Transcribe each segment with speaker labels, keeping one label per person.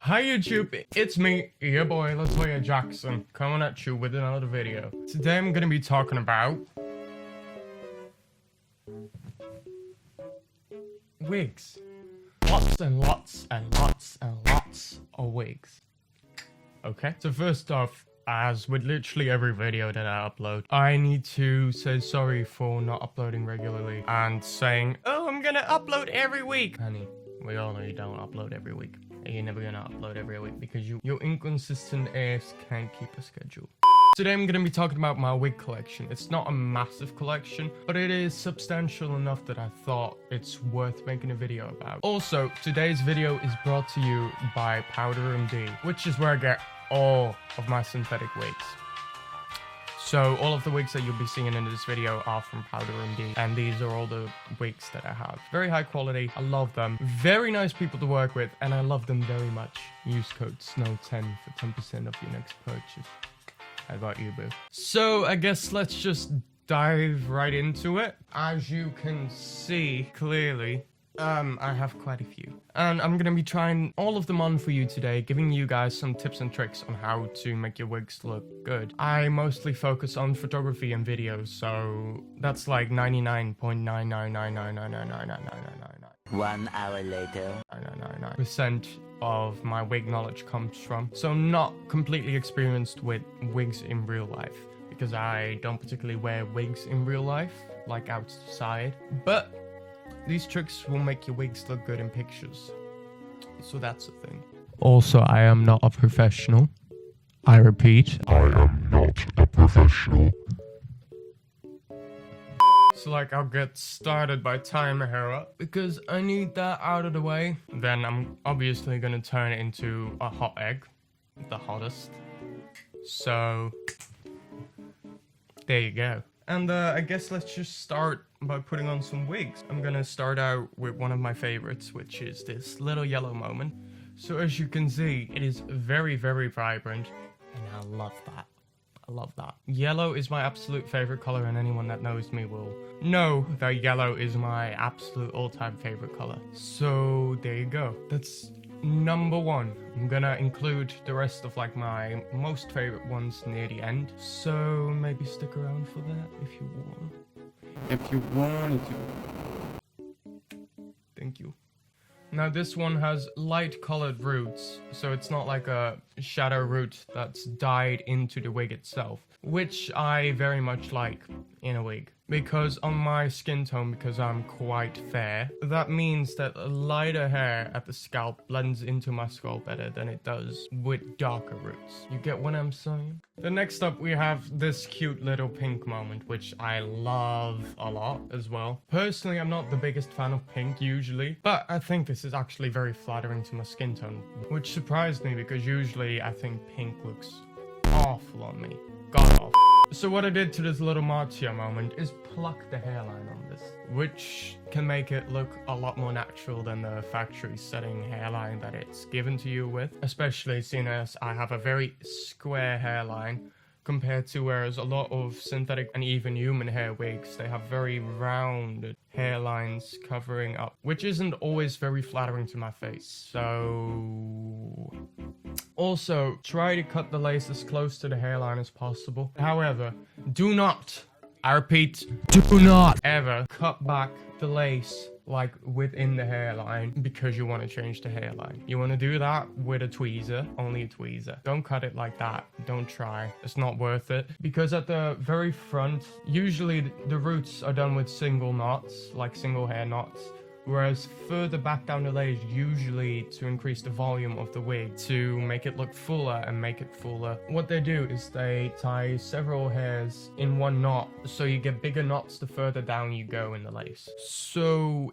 Speaker 1: Hi YouTube, it's me, your boy Lithunium Jackson, coming at you with another video. Today I'm gonna be talking about wigs. Lots and lots and lots and lots of wigs. Okay, so first off, as with literally every video that I upload, I need to say sorry for not uploading regularly and saying, oh, I'm gonna upload every week. Honey, we all know you don't upload every week. You're never gonna upload every week because your inconsistent ass can't keep a schedule. Today I'm gonna be talking about my wig collection. It's not a massive collection, but it is substantial enough that I thought it's worth making a video about. Also, today's video is brought to you by PowderMD, which is where I get all of my synthetic wigs. So all of the wigs that you'll be seeing in this video are from PowderMD, and these are all the wigs that I have. Very high quality, I love them. Very nice people to work with, and I love them very much. Use code SNOW10 for 10% off your next purchase. How about you, boo? So I guess let's just dive right into it. As you can see clearly, I have quite a few. And I'm gonna be trying all of them on for you today, giving you guys some tips and tricks on how to make your wigs look good. I mostly focus on photography and videos, so that's like 99.99999999999.
Speaker 2: 1 hour later.
Speaker 1: 999% of my wig knowledge comes from. So I'm not completely experienced with wigs in real life, because I don't particularly wear wigs in real life, like outside. But these tricks will make your wigs look good in pictures. So that's the thing. Also, I am not a professional. I repeat, I am not a professional. So like, I'll get started by tying my hair up because I need that out of the way. Then I'm obviously gonna turn it into a hot egg, the hottest. So there you go. And I guess let's just start by putting on some wigs. I'm gonna start out with one of my favorites, which is this little yellow moment. So as you can see, it is very, very vibrant, and I love that. I love that. Yellow is my absolute favorite color, and anyone that knows me will know that yellow is my absolute all-time favorite color. So there you go. That's number one. I'm gonna include the rest of like my most favorite ones near the end, so maybe stick around for that if you want. If you wanted to. Thank you. Now this one has light colored roots, so it's not like a shadow root that's dyed into the wig itself, which I very much like in a wig. Because on my skin tone, because I'm quite fair, that means that lighter hair at the scalp blends into my skull better than it does with darker roots. You get what I'm saying? Then next up we have this cute little pink moment, which I love a lot as well. Personally, I'm not the biggest fan of pink usually, but I think this is actually very flattering to my skin tone, which surprised me because usually I think pink looks awful on me. God awful. So what I did to this little margherita moment is pluck the hairline on this, which can make it look a lot more natural than the factory setting hairline that it's given to you with, especially seeing as I have a very square hairline compared to whereas a lot of synthetic and even human hair wigs, they have very rounded hairlines covering up, which isn't always very flattering to my face. So also, try to cut the lace as close to the hairline as possible. However, do not, I repeat, do not ever cut back the lace like within the hairline because you want to change the hairline. You want to do that with a tweezer, only a tweezer. Don't cut it like that. Don't try. It's not worth it. Because at the very front, usually the roots are done with single knots, like single hair knots. Whereas further back down the lace, usually to increase the volume of the wig, to make it look fuller and make it fuller, what they do is they tie several hairs in one knot, so you get bigger knots the further down you go in the lace. So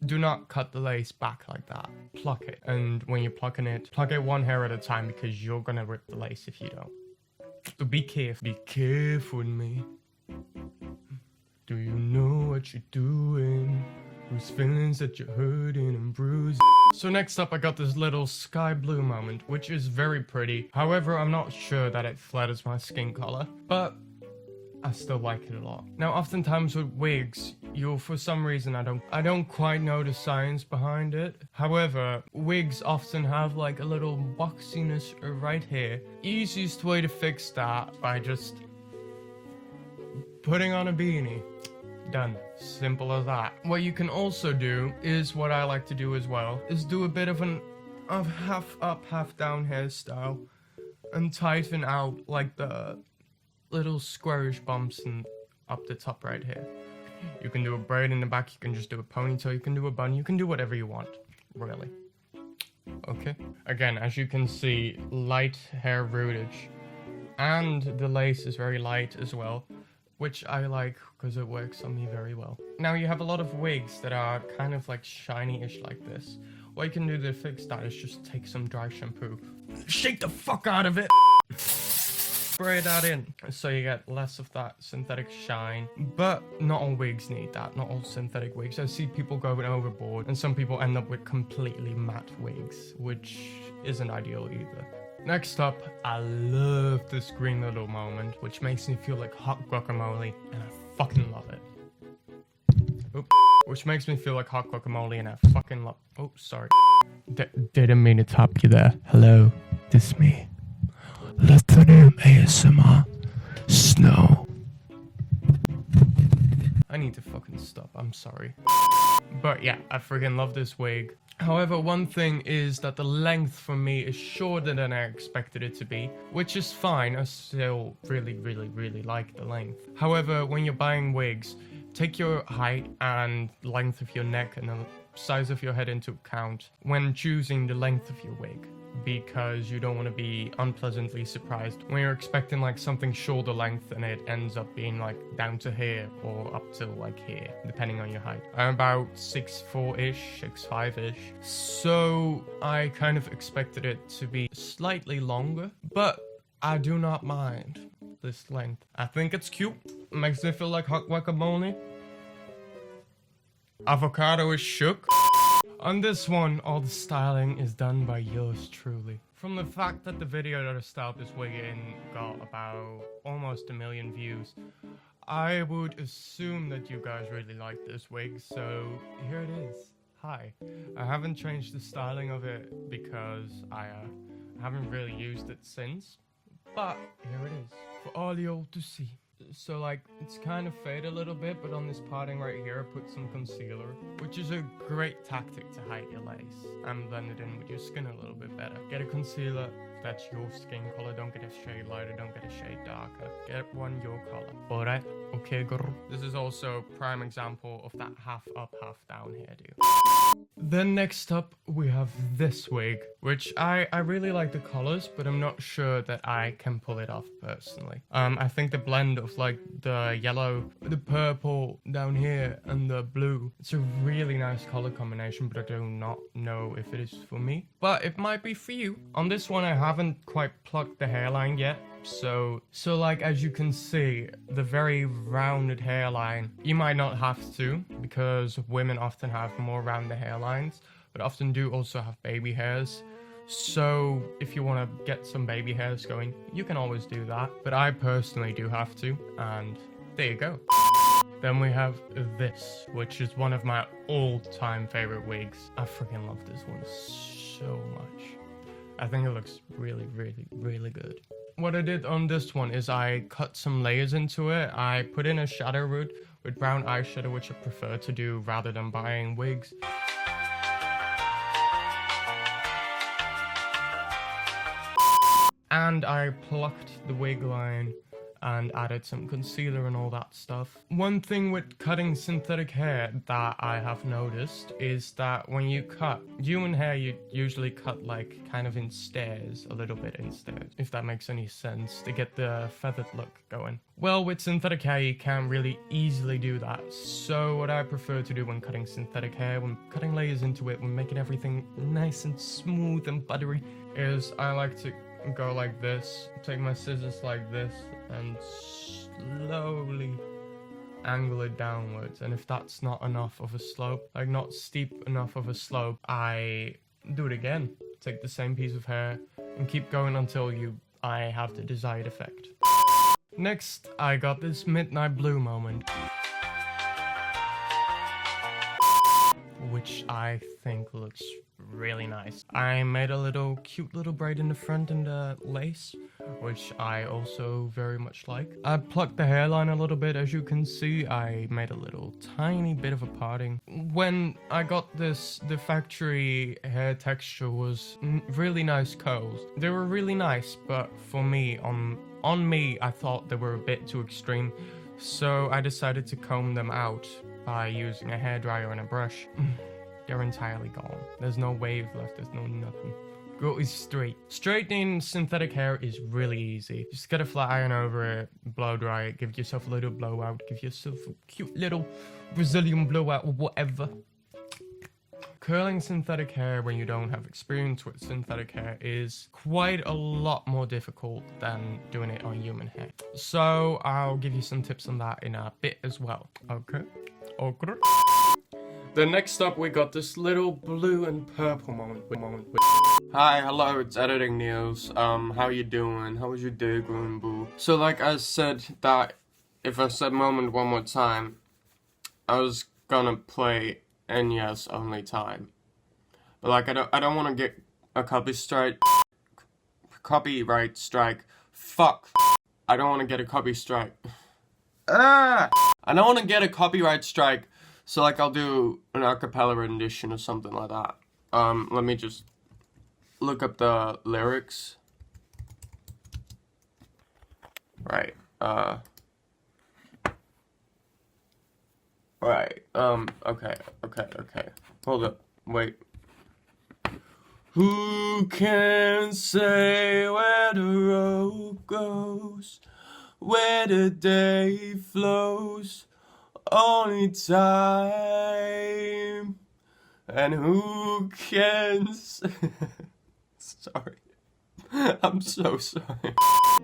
Speaker 1: do not cut the lace back like that. Pluck it. And when you're plucking it, pluck it one hair at a time because you're gonna rip the lace if you don't. So be careful. Be careful with me. Do you know what you're doing? Whose feelings that you're hurting and bruising. So next up I got this little sky blue moment, which is very pretty. However, I'm not sure that it flatters my skin color, but I still like it a lot. Now, oftentimes with wigs, for some reason, I don't quite know the science behind it. However, wigs often have like a little boxiness right here. Easiest way to fix that by just putting on a beanie. Done. Simple as that. What you can also do is what I like to do as well, is do a bit of half up, half down hairstyle and tighten out like the little squarish bumps and up the top right here. You can do a braid in the back, you can just do a ponytail, you can do a bun, you can do whatever you want, really. Okay. Again, as you can see, light hair rootage. And the lace is very light as well, which I like because it works on me very well. Now you have a lot of wigs that are kind of like shiny-ish like this. What you can do to fix that is just take some dry shampoo, shake the fuck out of it, spray that in, so you get less of that synthetic shine. But not all wigs need that, not all synthetic wigs. I see people going overboard, and some people end up with completely matte wigs, which isn't ideal either. Next up, I love this green little moment, which makes me feel like hot guacamole, and I fucking love it. Oop. Which makes me feel like hot guacamole, and I fucking love. Oh, sorry. Didn't mean to tap you there. Hello, this is me. Lithunium ASMR. Snow. I need to fucking stop. I'm sorry. But yeah, I freaking love this wig. However, one thing is that the length for me is shorter than I expected it to be, which is fine. I still really like the length. However, when you're buying wigs, take your height and length of your neck and the size of your head into account when choosing the length of your wig, because you don't want to be unpleasantly surprised when you're expecting like something shoulder length and it ends up being like down to here or up to like here, depending on your height. I'm about 6'4"-ish, 6'5"-ish, so I kind of expected it to be slightly longer, but I do not mind this length. I think it's cute. Makes me feel like hot guacamole. Avocado is shook. On this one, all the styling is done by yours truly. From the fact that the video that I styled this wig in got about almost 1 million views, I would assume that you guys really like this wig, so here it is. Hi. I haven't changed the styling of it because I haven't really used it since, but here it is for all y'all to see. So like, it's kind of faded a little bit, but on this parting right here, I put some concealer, which is a great tactic to hide your lace and blend it in with your skin a little bit better. Get a concealer, if that's your skin color, don't get a shade lighter, don't get a shade darker. Get one your color. Alright? Okay, girl. This is also a prime example of that half up, half down hairdo. Then next up, we have this wig, which I really like the colors, but I'm not sure that I can pull it off personally. I think the blend of like the yellow, the purple down here, and the blue, it's a really nice color combination, but I do not know if it is for me. But it might be for you. On this one, I haven't quite plucked the hairline yet. So like, as you can see, the very rounded hairline, you might not have to, because women often have more rounded hairlines, but often do also have baby hairs. So if you want to get some baby hairs going, you can always do that. But I personally do have to, and there you go. Then we have this, which is one of my all-time favorite wigs. I freaking love this one so much. I think it looks really good. What I did on this one is I cut some layers into it. I put in a shadow root with brown eyeshadow, which I prefer to do rather than buying wigs. And I plucked the wig line and added some concealer and all that stuff. One thing with cutting synthetic hair that I have noticed is that when you cut human hair, you usually cut like kind of in stairs, a little bit in stairs, if that makes any sense, to get the feathered look going. Well, with synthetic hair, you can't really easily do that. So what I prefer to do when cutting synthetic hair, when cutting layers into it, when making everything nice and smooth and buttery, is I like to go like this, take my scissors like this, and slowly angle it downwards. And if that's not enough of a slope, like not steep enough of a slope, I do it again. Take the same piece of hair and keep going until I have the desired effect. Next, I got this midnight blue moment, which I think looks really nice. I made a little cute little braid in the front and the lace, which I also very much like. I plucked the hairline a little bit. As you can see, I made a little tiny bit of a parting. When I got this, the factory hair texture was really nice curls. They were really nice, but for me, on me, I thought they were a bit too extreme, so I decided to comb them out by using a hairdryer and a brush. They're entirely gone. There's no wave left, there's no nothing. Go is straight. Straightening synthetic hair is really easy. Just get a flat iron over it, blow dry it, give yourself a little blowout, give yourself a cute little Brazilian blowout or whatever. Curling synthetic hair when you don't have experience with synthetic hair is quite a lot more difficult than doing it on human hair. So I'll give you some tips on that in a bit as well. Okay. Then next up we got this little blue and purple moment. Hi, hello, it's Editing News. How you doing? How was your day going, boo? So like I said that if I said moment one more time, I was gonna play NES Only Time. But like I don't wanna get a copyright strike. Fuck. I don't wanna get a copy strike. I don't wanna get a copyright strike. So like I'll do an acapella rendition or something like that. Let me just look up the lyrics. Right. Right. Okay. Hold up. Wait. Who can say where the road goes, where the day flows? Only time. And who can sorry. I'm so sorry.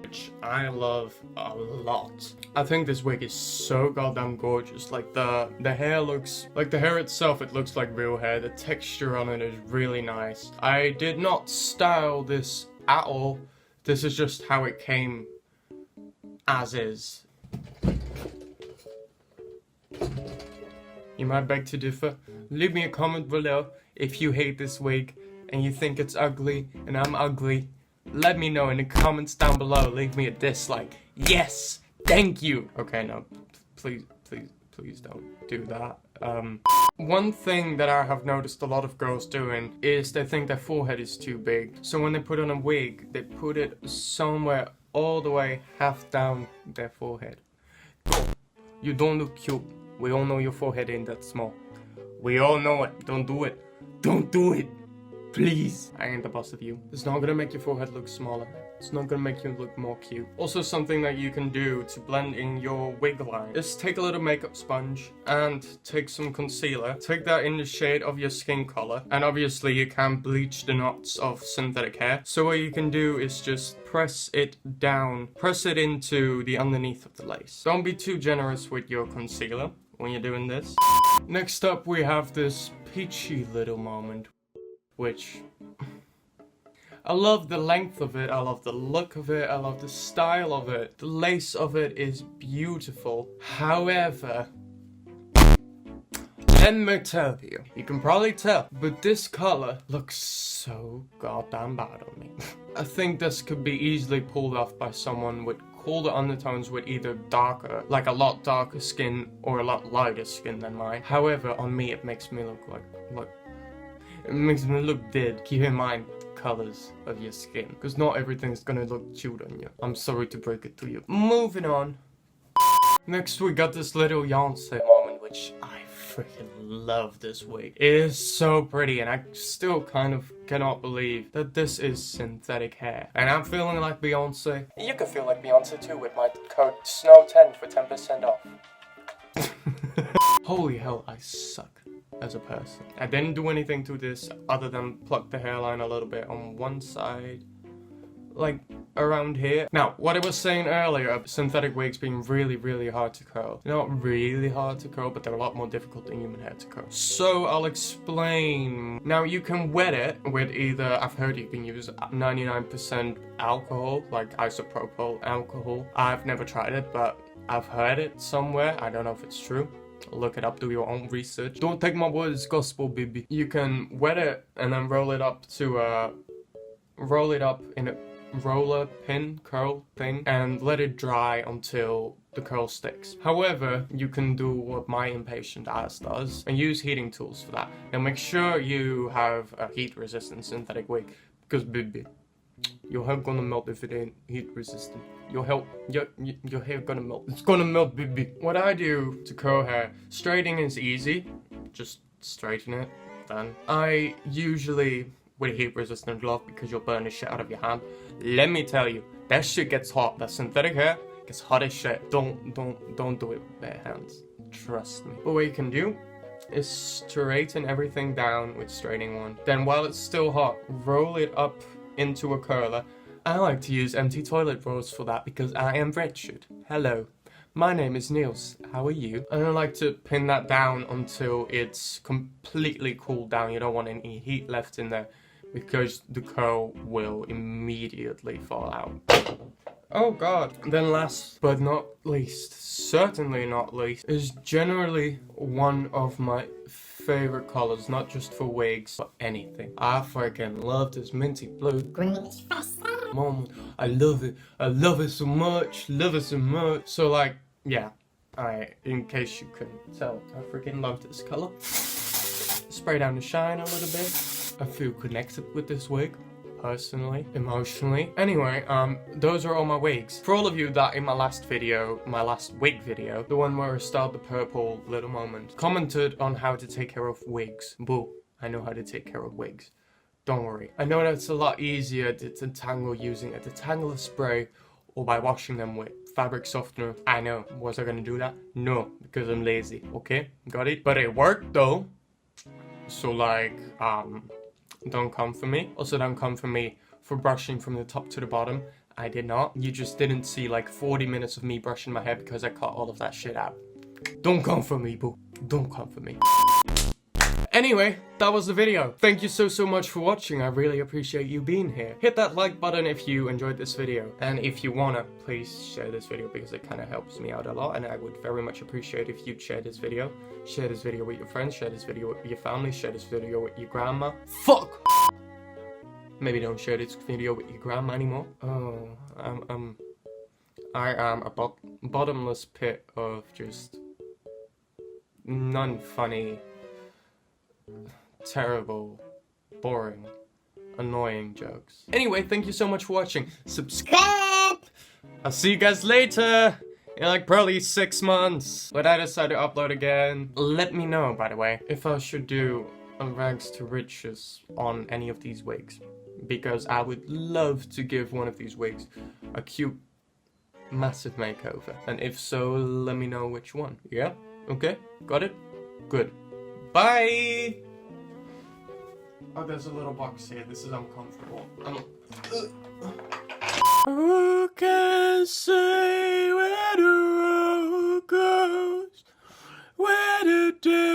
Speaker 1: Which I love a lot. I think this wig is so goddamn gorgeous. Like the hair looks, like the hair itself, it looks like real hair. The texture on it is really nice. I did not style this at all. This is just how it came as is. You might beg to differ. Leave me a comment below if you hate this wig and you think it's ugly and I'm ugly. Let me know in the comments down below. Leave me a dislike. Yes! Thank you! Okay, no. Please don't do that. One thing that I have noticed a lot of girls doing is they think their forehead is too big. So when they put on a wig, they put it somewhere all the way half down their forehead. You don't look cute. We all know your forehead ain't that small. We all know it. Don't do it. Don't do it. Please. I ain't the boss of you. It's not gonna make your forehead look smaller. It's not gonna make you look more cute. Also, something that you can do to blend in your wig line is take a little makeup sponge and take some concealer. Take that in the shade of your skin color. And obviously you can bleach the knots of synthetic hair. So what you can do is just press it down. Press it into the underneath of the lace. Don't be too generous with your concealer when you're doing this. Next up we have this peachy little moment, which I love the length of it, I love the look of it, I love the style of it. The lace of it is beautiful. However, let me tell you, you can probably tell, but this color looks so goddamn bad on me. I think this could be easily pulled off by someone with cooler undertones with either darker, like a lot darker skin, or a lot lighter skin than mine. However, on me it makes me look it makes me look dead. Keep in mind the colors of your skin, because not everything's gonna look cute on you. I'm sorry to break it to you. Moving on. Next we got this little Beyonce moment, which I freaking love this wig. It is so pretty, and I still kind of cannot believe that this is synthetic hair. And I'm feeling like Beyonce. You can feel like Beyonce too with my code SNOW10 for 10% off. Holy hell, I suck as a person. I didn't do anything to this other than pluck the hairline a little bit on one side, like around here. Now, what I was saying earlier, synthetic wigs being really hard to curl. They're not really hard to curl, but they're a lot more difficult than human hair to curl. So I'll explain. Now, you can wet it with either, I've heard you can use 99% alcohol, like isopropyl alcohol. I've never tried it, but I've heard it somewhere. I don't know if it's true. Look it up, do your own research. Don't take my word as gospel, baby. You can wet it and then roll it up in a roller pin curl thing and let it dry until the curl sticks. However, you can do what my impatient ass does and use heating tools for that. Now make sure you have a heat resistant synthetic wig, because baby, your hair gonna melt if it ain't heat resistant. Your hair gonna melt. It's gonna melt, baby. What I do to curl hair, straightening is easy. Just straighten it, done. I usually, with a heat resistant glove, because you'll burn the shit out of your hand. Let me tell you, that shit gets hot. That synthetic hair gets hot as shit. Don't do it with bare hands. Trust me. But what you can do is straighten everything down with straightening one. Then while it's still hot, roll it up into a curler. I like to use empty toilet rolls for that because I am wretched. Hello. My name is Niels. How are you? And I like to pin that down until it's completely cooled down. You don't want any heat left in there, because the curl will immediately fall out. Oh god. Then last but not least, certainly not least, is generally one of my favorite colors, not just for wigs, but anything. I freaking love this minty blue.
Speaker 2: Greenish face.
Speaker 1: Moment. I love it. I love it so much. Love it so much. So like, yeah. In case you couldn't tell, I freaking love this color. Spray down the shine a little bit. I feel connected with this wig, personally, emotionally. Anyway, those are all my wigs. For all of you that in my last video, my last wig video, the one where I styled the purple little moment, commented on how to take care of wigs. Boo, I know how to take care of wigs. Don't worry. I know that it's a lot easier to detangle using a detangler spray or by washing them with fabric softener. I know. Was I gonna do that? No, because I'm lazy. Okay, got it? But it worked though. So like, don't come for me. Also, don't come for me for brushing from the top to the bottom. I did not. You just didn't see like 40 minutes of me brushing my hair because I cut all of that shit out. Don't come for me, boo. Don't come for me. Anyway, that was the video. Thank you so much for watching. I really appreciate you being here. Hit that like button if you enjoyed this video. And if you wanna, please share this video because it kind of helps me out a lot. And I would very much appreciate if you'd share this video. Share this video with your friends. Share this video with your family. Share this video with your grandma. Fuck! Maybe don't share this video with your grandma anymore. Oh, I am a bottomless pit of just non-funny, terrible, boring, annoying jokes. Anyway, thank you so much for watching. Subscribe! I'll see you guys later! In like probably 6 months. When I decide to upload again. Let me know, by the way, if I should do a rags to riches on any of these wigs. Because I would love to give one of these wigs a cute, massive makeover. And if so, let me know which one. Yeah? Okay? Got it? Good. Bye! Oh, there's a little box here. This is uncomfortable. Who can say where the road goes? Where the day